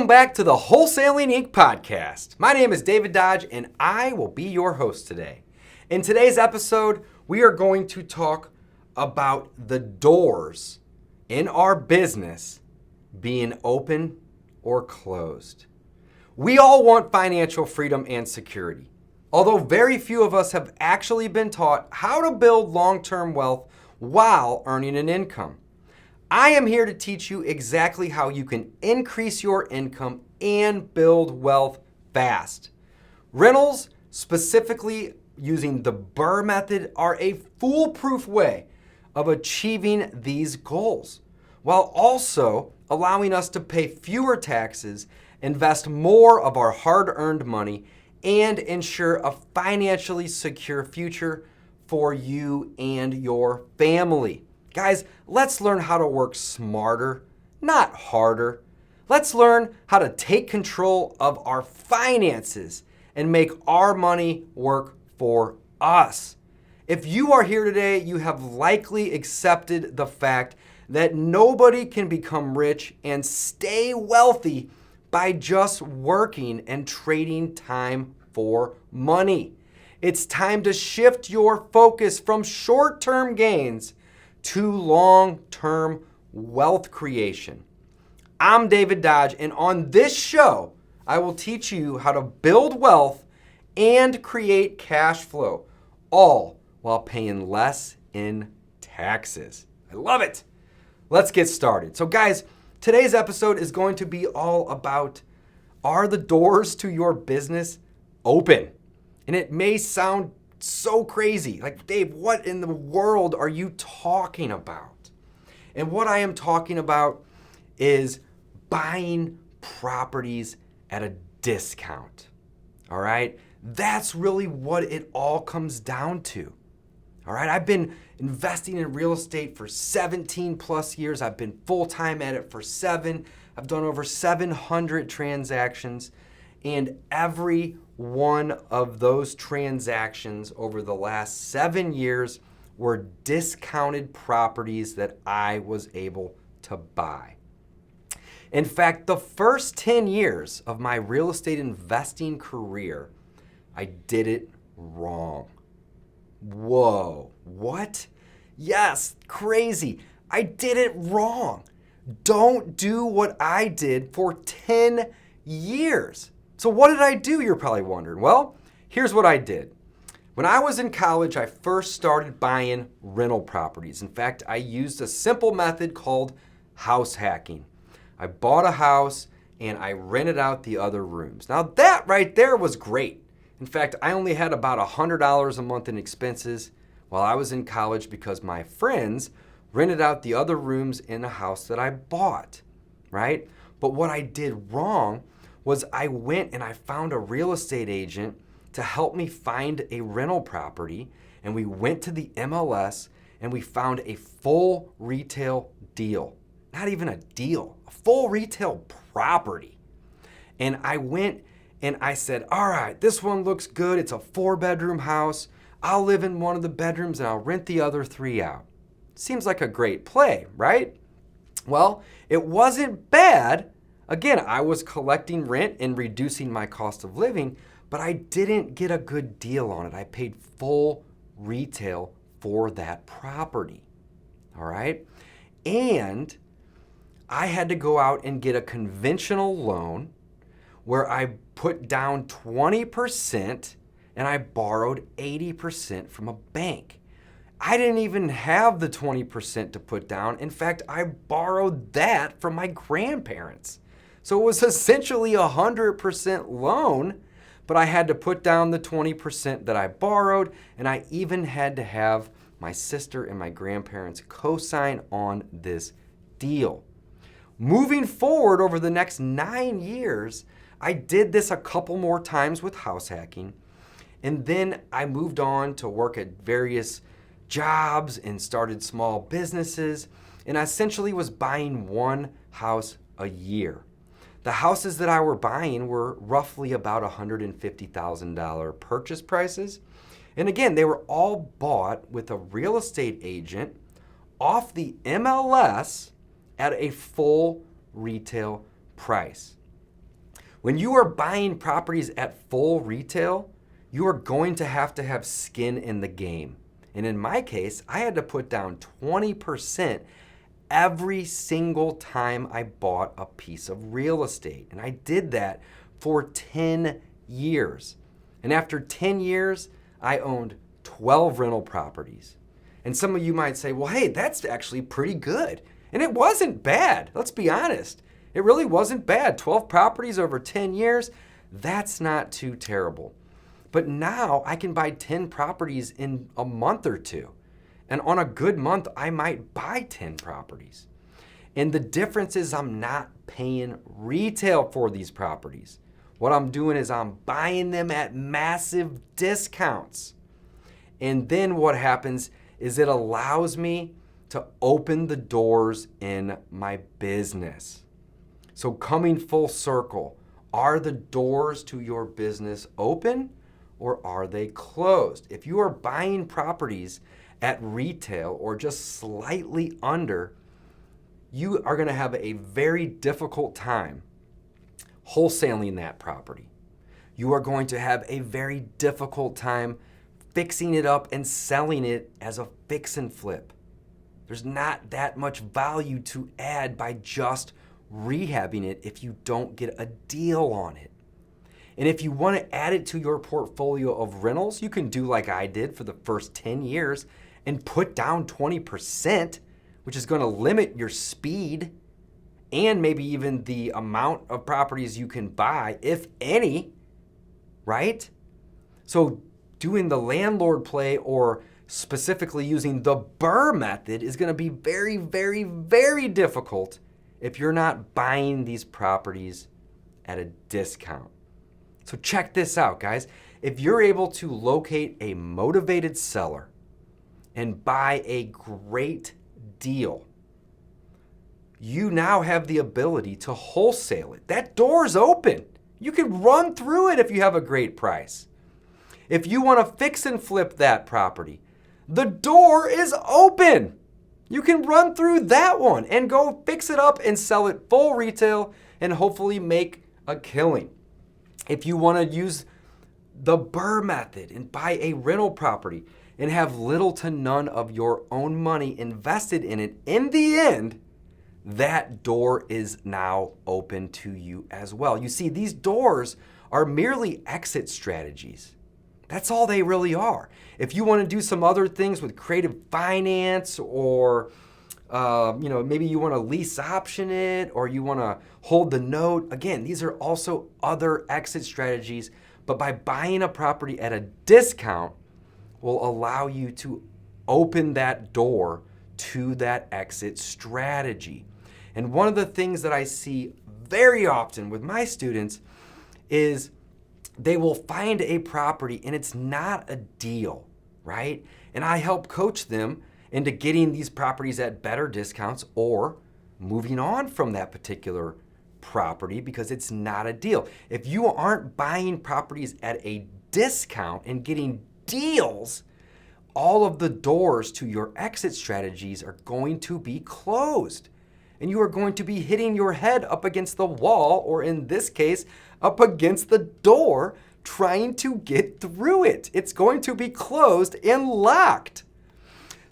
back to the Wholesaling Inc. podcast. My name is David Dodge and I will be your host today. In today's episode, we are going to talk about the doors in our business being open or closed. We all want financial freedom and security, although very few of us have actually been taught how to build long-term wealth while earning an income. I am here to teach you exactly how you can increase your income and build wealth fast. Rentals, specifically using the BRRRR method, are a foolproof way of achieving these goals, while also allowing us to pay fewer taxes, invest more of our hard-earned money, and ensure a financially secure future for you and your family. Guys, let's learn how to work smarter, not harder. Let's learn how to take control of our finances and make our money work for us. If you are here today, you have likely accepted the fact that nobody can become rich and stay wealthy by just working and trading time for money. It's time to shift your focus from short-term gains to long-term wealth creation. I'm David Dodge, and on this show, I will teach you how to build wealth and create cash flow, all while paying less in taxes. I love it. Let's get started. So guys, today's episode is going to be all about, are the doors to your business open? And it may sound so crazy. Like, Dave, what in the world are you talking about? And what I am talking about is buying properties at a discount. All right? That's really what it all comes down to. All right? I've been investing in real estate for 17 plus years. I've been full-time at it for 7. I've done over 700 transactions. And every one of those transactions over the last 7 years were discounted properties that I was able to buy. In fact, the first 10 years of my real estate investing career, I did it wrong. Whoa, what? Yes, crazy. I did it wrong. Don't do what I did for 10 years. So what did I do, you're probably wondering? Well, here's what I did. When I was in college, I first started buying rental properties. In fact, I used a simple method called house hacking. I bought a house and I rented out the other rooms. Now that right there was great. In fact, I only had about $100 a month in expenses while I was in college because my friends rented out the other rooms in a house that I bought, right? But what I did wrong was I went and I found a real estate agent to help me find a rental property, and we went to the MLS and we found a full retail deal. Not even a deal, a full retail property. And I went and I said, all right, this one looks good. It's a 4-bedroom house. I'll live in one of the bedrooms and I'll rent the other 3 out. Seems like a great play, right? Well, it wasn't bad. Again, I was collecting rent and reducing my cost of living, but I didn't get a good deal on it. I paid full retail for that property, all right? And I had to go out and get a conventional loan where I put down 20% and I borrowed 80% from a bank. I didn't even have the 20% to put down. In fact, I borrowed that from my grandparents. So it was essentially a 100% loan, but I had to put down the 20% that I borrowed, and I even had to have my sister and my grandparents co-sign on this deal. Moving forward over the next 9 years, I did this a couple more times with house hacking, and then I moved on to work at various jobs and started small businesses, and I essentially was buying one house a year. The houses that I were buying were roughly about $150,000 purchase prices. And again, they were all bought with a real estate agent off the MLS at a full retail price. When you are buying properties at full retail, you are going to have skin in the game. And in my case, I had to put down 20% every single time I bought a piece of real estate. And I did that for 10 years. And after 10 years, I owned 12 rental properties. And some of you might say, well, hey, that's actually pretty good. And it wasn't bad. Let's be honest. It really wasn't bad. 12 properties over 10 years, that's not too terrible. But now I can buy 10 properties in a month or two. And on a good month, I might buy 10 properties. And the difference is I'm not paying retail for these properties. What I'm doing is I'm buying them at massive discounts. And then what happens is it allows me to open the doors in my business. So coming full circle, are the doors to your business open or are they closed? If you are buying properties at retail or just slightly under, you are going to have a very difficult time wholesaling that property. You are going to have a very difficult time fixing it up and selling it as a fix and flip. There's not that much value to add by just rehabbing it if you don't get a deal on it. And if you want to add it to your portfolio of rentals, you can do like I did for the first 10 years and put down 20%, which is going to limit your speed and maybe even the amount of properties you can buy, if any, right? So doing the landlord play or specifically using the BRRRR method is going to be very, very, very difficult if you're not buying these properties at a discount. So check this out, guys. If you're able to locate a motivated seller and buy a great deal, you now have the ability to wholesale it. That door's open. You can run through it if you have a great price. If you want to fix and flip that property, the door is open. You can run through that one and go fix it up and sell it full retail and hopefully make a killing. If you want to use the BRRRR method and buy a rental property and have little to none of your own money invested in it, in the end, that door is now open to you as well. You see, these doors are merely exit strategies. That's all they really are. If you want to do some other things with creative finance or maybe you want to lease option it or you want to hold the note, again, these are also other exit strategies, but by buying a property at a discount will allow you to open that door to that exit strategy. And one of the things that I see very often with my students is they will find a property and it's not a deal, right? And I help coach them into getting these properties at better discounts or moving on from that particular property because it's not a deal. If you aren't buying properties at a discount and getting deals, all of the doors to your exit strategies are going to be closed. And you are going to be hitting your head up against the wall, or in this case, up against the door, trying to get through it. It's going to be closed and locked.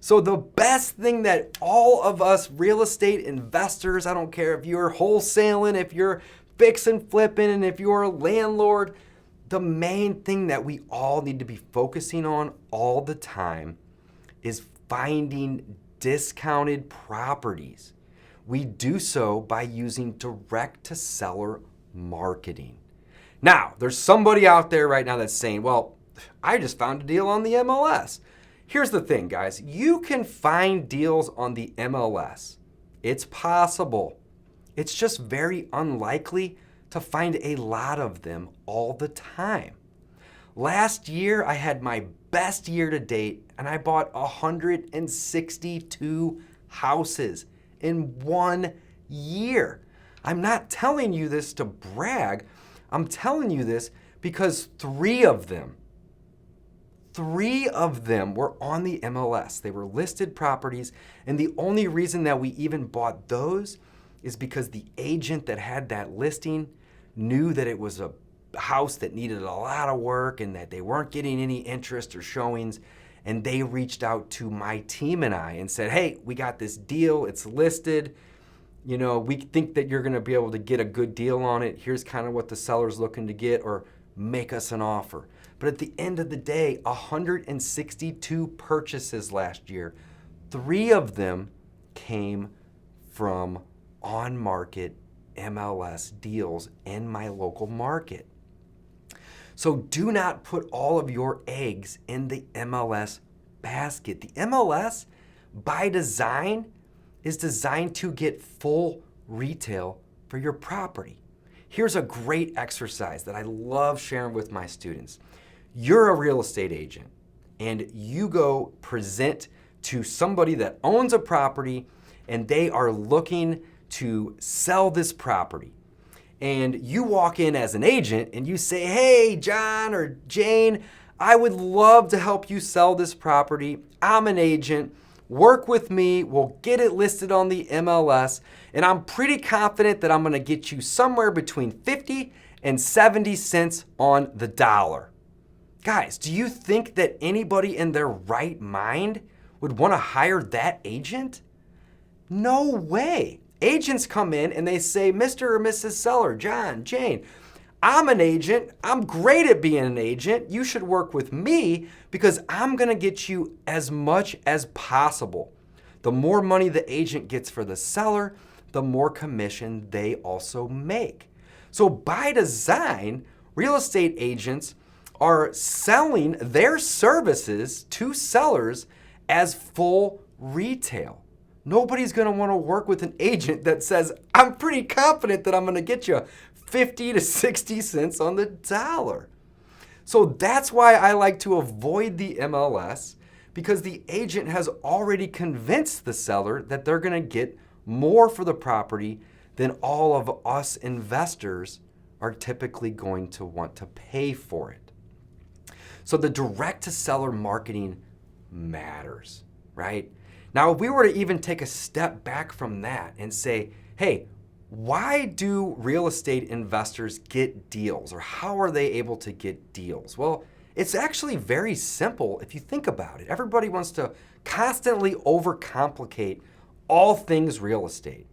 So the best thing that all of us real estate investors, I don't care if you're wholesaling, if you're fix and flipping, and if you're a landlord, the main thing that we all need to be focusing on all the time is finding discounted properties. We do so by using direct-to-seller marketing. Now, there's somebody out there right now that's saying, well, I just found a deal on the MLS. Here's the thing, guys. You can find deals on the MLS. It's possible. It's just very unlikely to find a lot of them all the time. Last year, I had my best year to date, and I bought 162 houses in 1 year. I'm not telling you this to brag. I'm telling you this because three of them were on the MLS. They were listed properties, and the only reason that we even bought those is because the agent that had that listing knew that it was a house that needed a lot of work and that they weren't getting any interest or showings. And they reached out to my team and I and said, hey, we got this deal, it's listed. You know, we think that you're gonna be able to get a good deal on it. Here's kind of what the seller's looking to get, or make us an offer. But at the end of the day, 162 purchases last year, 3 of them came from on-market MLS deals in my local market. So do not put all of your eggs in the MLS basket. The MLS, by design, is designed to get full retail for your property. Here's a great exercise that I love sharing with my students. You're a real estate agent and you go present to somebody that owns a property and they are looking to sell this property. And you walk in as an agent and you say, hey, John or Jane, I would love to help you sell this property. I'm an agent. Work with me. We'll get it listed on the MLS. And I'm pretty confident that I'm going to get you somewhere between 50 and 70 cents on the dollar. Guys, do you think that anybody in their right mind would want to hire that agent? No way. Agents come in and they say, Mr. or Mrs. Seller, John, Jane, I'm an agent. I'm great at being an agent. You should work with me because I'm going to get you as much as possible. The more money the agent gets for the seller, the more commission they also make. So by design, real estate agents are selling their services to sellers as full retail. Nobody's going to want to work with an agent that says, I'm pretty confident that I'm going to get you 50 to 60 cents on the dollar. So that's why I like to avoid the MLS, because the agent has already convinced the seller that they're going to get more for the property than all of us investors are typically going to want to pay for it. So the direct to seller marketing matters, right? Now, if we were to even take a step back from that and say, hey, why do real estate investors get deals, or how are they able to get deals? Well, it's actually very simple if you think about it. Everybody wants to constantly overcomplicate all things real estate.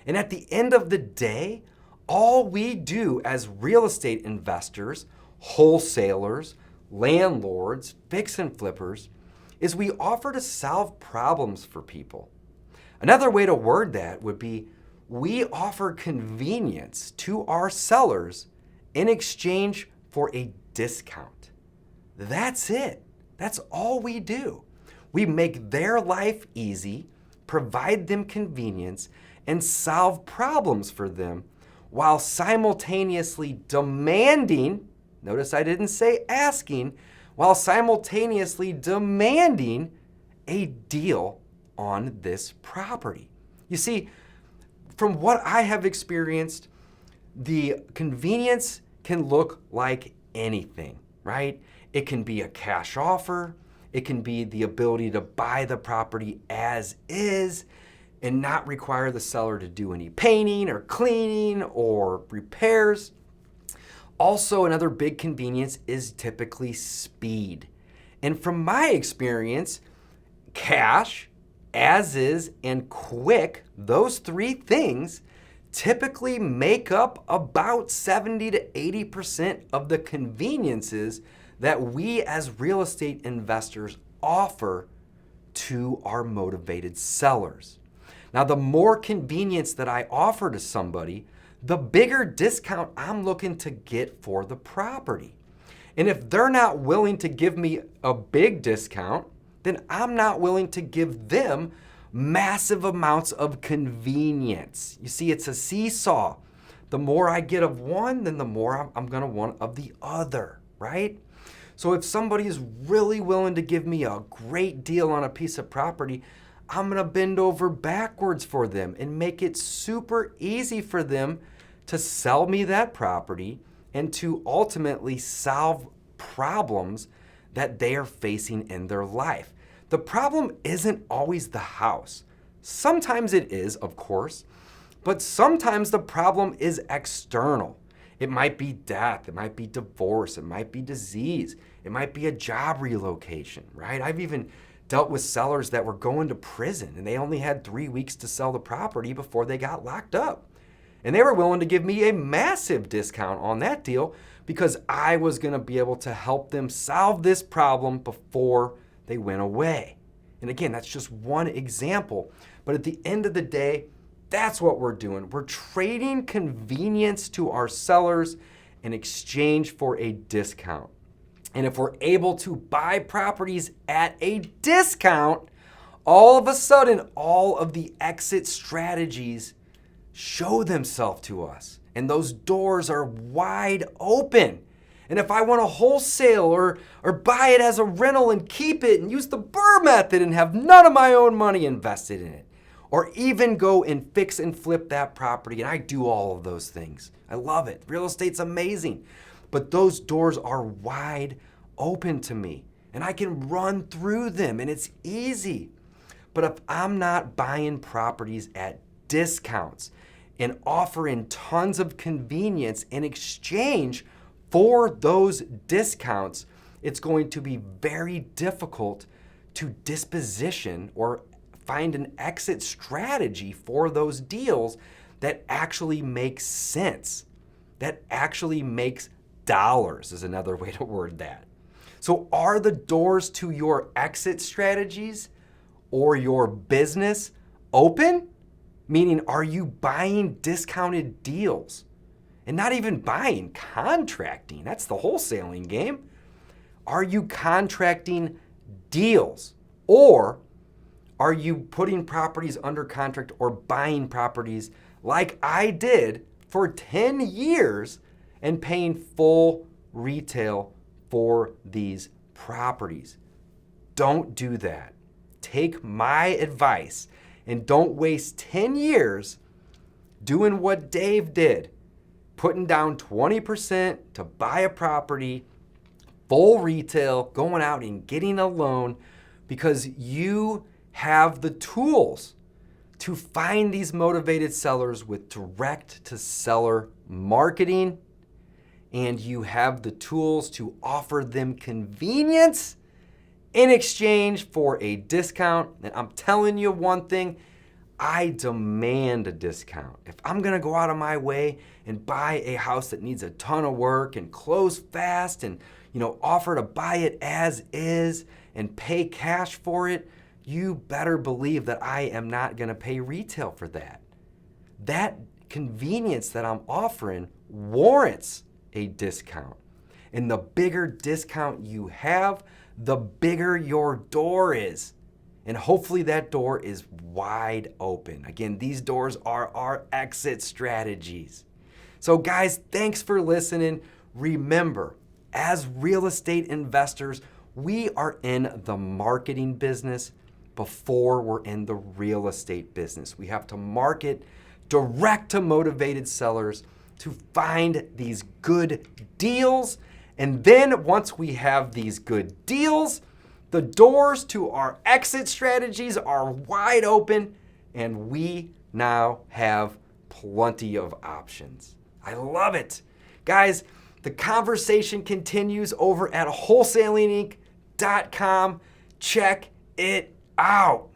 And at the end of the day, all we do as real estate investors, wholesalers, landlords, fix and flippers, is we offer to solve problems for people. Another way to word that would be we offer convenience to our sellers in exchange for a discount. That's it. That's all we do. We make their life easy, provide them convenience, and solve problems for them while simultaneously demanding, notice I didn't say asking, while simultaneously demanding a deal on this property. You see, from what I have experienced, the convenience can look like anything, right? It can be a cash offer. It can be the ability to buy the property as is and not require the seller to do any painting or cleaning or repairs. Also, another big convenience is typically speed. And from my experience, cash, as is, and quick, those 3 things typically make up about 70 to 80% of the conveniences that we as real estate investors offer to our motivated sellers. Now, the more convenience that I offer to somebody, the bigger discount I'm looking to get for the property. And if they're not willing to give me a big discount, then I'm not willing to give them massive amounts of convenience. You see, it's a seesaw. The more I get of one, then the more I'm going to want of the other, right? So if somebody is really willing to give me a great deal on a piece of property, I'm going to bend over backwards for them and make it super easy for them to sell me that property and to ultimately solve problems that they are facing in their life. The problem isn't always the house. Sometimes it is, of course, but sometimes the problem is external. It might be death, it might be divorce, it might be disease, it might be a job relocation, right? I've even dealt with sellers that were going to prison and they only had 3 weeks to sell the property before they got locked up. And they were willing to give me a massive discount on that deal because I was going to be able to help them solve this problem before they went away. And again, that's just one example. But at the end of the day, that's what we're doing. We're trading convenience to our sellers in exchange for a discount. And if we're able to buy properties at a discount, all of a sudden, all of the exit strategies show themselves to us. And those doors are wide open. And if I want to wholesale or buy it as a rental and keep it and use the BRRRR method and have none of my own money invested in it, or even go and fix and flip that property, and I do all of those things. I love it. Real estate's amazing. But those doors are wide open to me, and I can run through them, and it's easy. But if I'm not buying properties at discounts and offering tons of convenience in exchange for those discounts, it's going to be very difficult to disposition or find an exit strategy for those deals that actually makes sense, that actually makes dollars, is another way to word that. So are the doors to your exit strategies or your business open? Meaning, are you buying discounted deals? And not even buying, contracting. That's the wholesaling game. Are you contracting deals? Or are you putting properties under contract or buying properties like I did for 10 years and paying full retail for these properties? Don't do that. Take my advice and don't waste 10 years doing what Dave did, putting down 20% to buy a property, full retail, going out and getting a loan because you have the tools to find these motivated sellers with direct to seller marketing, and you have the tools to offer them convenience in exchange for a discount. And I'm telling you one thing, I demand a discount. If I'm gonna go out of my way and buy a house that needs a ton of work and close fast and offer to buy it as is and pay cash for it, you better believe that I am not gonna pay retail for that. That convenience that I'm offering warrants a discount. And the bigger discount you have, the bigger your door is. And hopefully that door is wide open. Again, these doors are our exit strategies. So guys, thanks for listening. Remember, as real estate investors, we are in the marketing business before we're in the real estate business. We have to market direct to motivated sellers to find these good deals. And then once we have these good deals, the doors to our exit strategies are wide open and we now have plenty of options. I love it. Guys, the conversation continues over at wholesalinginc.com. Check it out.